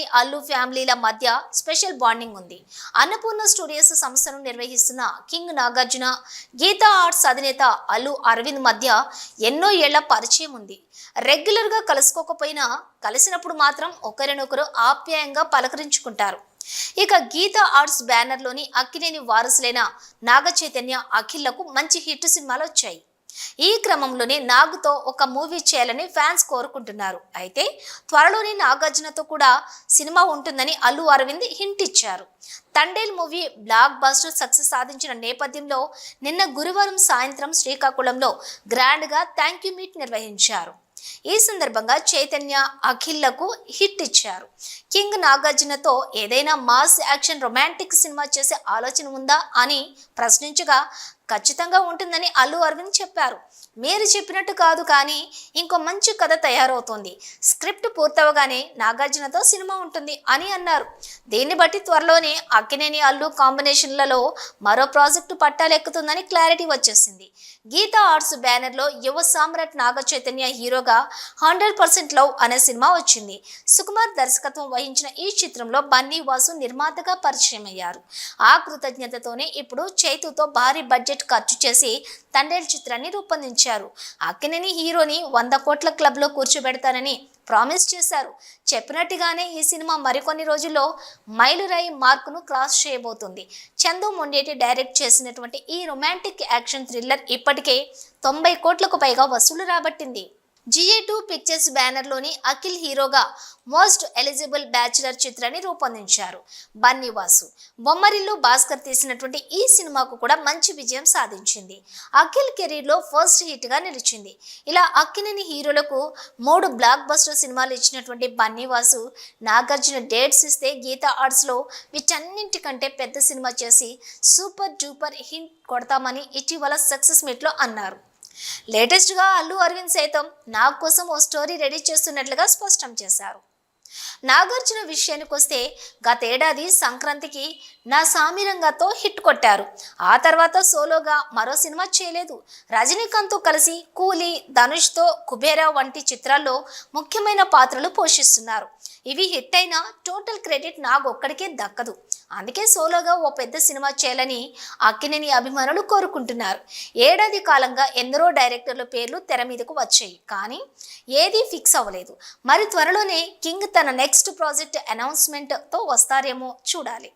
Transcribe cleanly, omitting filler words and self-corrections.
నాగచైతన్య అల్లు ఫ్యామిలీల మధ్య special bonding ఉంది. Annapurna studios సంస్థను నిర్వహిస్తున్న కింగ్ నాగార్జున, గీతా ఆర్ట్స్ అధినేత అల్లు అరవింద్ మధ్య ఎన్నో ఏళ్ల పరిచయం ఉంది. రెగ్యులర్ గా కలుసుకోకపోయినా కలిసినప్పుడు మాత్రం ఒకరినొకరు ఆప్యాయంగా పలకరించుకుంటారు. ఇక గీతా ఆర్ట్స్ బ్యానర్లోని అక్కినేని వారసులైన నాగచైతన్య, అఖిల్లకు మంచి హిట్ సినిమాలు వచ్చాయి. ఈ క్రమంలోనే నాగుతో ఒక మూవీ చేయాలని ఫ్యాన్స్ కోరుకుంటున్నారు. అయితే త్వరలోనే నాగార్జునతో కూడా సినిమా ఉంటుందని అల్లు అరవింద్ హింట్ ఇచ్చారు. Thandel movie block buster success సాధించిన నేపథ్యంలో నిన్న గురువారం సాయంత్రం శ్రీకాకుళంలో గ్రాండ్గా థ్యాంక్ యూ మీట్ నిర్వహించారు. ఈ సందర్భంగా చైతన్య, అఖిల్లకు హిట్ ఇచ్చారు. కింగ్ నాగార్జునతో ఏదైనా మాస్ యాక్షన్ రొమాంటిక్ సినిమా చేసే ఆలోచన ఉందా అని ప్రశ్నించగా ఖచ్చితంగా ఉంటుందని అల్లు అరవింద్ చెప్పారు. మీరు చెప్పినట్టు కాదు, కానీ ఇంకో మంచి కథ తయారవుతోంది. స్క్రిప్ట్ పూర్తవగానే నాగార్జునతో సినిమా ఉంటుంది అని అన్నారు. దీన్ని బట్టి త్వరలోనే అక్కినేని అల్లు కాంబినేషన్లలో మరో ప్రాజెక్టు పట్టాలెక్కుతుందని క్లారిటీ వచ్చేసింది. గీతా ఆర్ట్స్ బ్యానర్లో యువ సామ్రాట్ నాగ చైతన్య హీరోగా 100% లవ్ అనే సినిమా వచ్చింది. సుకుమార్ దర్శకత్వం వహించిన ఈ చిత్రంలో బన్నీ వాసు నిర్మాతగా పరిచయం అయ్యారు. ఆ కృతజ్ఞతతోనే ఇప్పుడు చైతుతో భారీ బడ్జెట్ ఖర్చు చేసి తండేల్ చిత్రాన్ని రూపొందించారు. అక్కినేని హీరోని 100 కోట్ల క్లబ్ లో కూర్చోబెడతానని ప్రామిస్ చేశారు. చెప్పినట్టుగానే ఈ సినిమా మరికొన్ని రోజుల్లో మైలురాయి మార్కును క్రాస్ చేయబోతుంది. చందు మొండేటి డైరెక్ట్ చేసినటువంటి ఈ రొమాంటిక్ యాక్షన్ థ్రిల్లర్ ఇప్పటికే 90 కోట్లకు పైగా వసూలు రాబట్టింది. GA2 పిక్చర్స్ బ్యానర్లోని అఖిల్ హీరోగా మోస్ట్ ఎలిజిబుల్ బ్యాచులర్ చిత్రాన్ని రూపొందించారు. బన్నీ వాసు, బొమ్మరిల్లు భాస్కర్ తీసినటువంటి ఈ సినిమాకు కూడా మంచి విజయం సాధించింది. అఖిల్ కెరీర్లో ఫస్ట్ హిట్ గా నిలిచింది. ఇలా అక్కినేని హీరోలకు 3 బ్లాక్ బస్టర్ సినిమాలు ఇచ్చినటువంటి బన్నీ వాసు నాగార్జున డేట్స్ ఇస్తే గీతా ఆర్ట్స్లో వీటన్నింటికంటే పెద్ద సినిమా చేసి సూపర్ డూపర్ హిట్ కొడతామని ఇటీవల సక్సెస్ మీట్లో అన్నారు. లేటెస్ట్గా అల్లు అరవింద్ సైతం నా కోసం ఓ స్టోరీ రెడీ చేస్తున్నట్లుగా స్పష్టం చేశారు. నాగార్జున విషయానికి వస్తే గతేడాది సంక్రాంతికి నా సామిరంగతో హిట్ కొట్టారు. ఆ తర్వాత సోలోగా మరో సినిమా చేయలేదు. రజనీకాంత్తో కలిసి కూలీ, ధనుష్తో కుబేరా వంటి చిత్రాల్లో ముఖ్యమైన పాత్రలు పోషిస్తున్నారు. ఇవి హిట్ అయినా టోటల్ క్రెడిట్ నాకొక్కడికే దక్కదు. అందుకే సోలోగా ఓ పెద్ద సినిమా చేయాలని అక్కినేని అభిమానులు కోరుకుంటున్నారు. ఏడాది కాలంగా ఎందరో డైరెక్టర్ల పేర్లు తెర మీదకు వచ్చాయి, కానీ ఏదీ ఫిక్స్ అవ్వలేదు. మరి త్వరలోనే కింగ్ తన నెక్స్ట్ ప్రాజెక్ట్ అనౌన్స్మెంట్తో వస్తారేమో చూడాలి.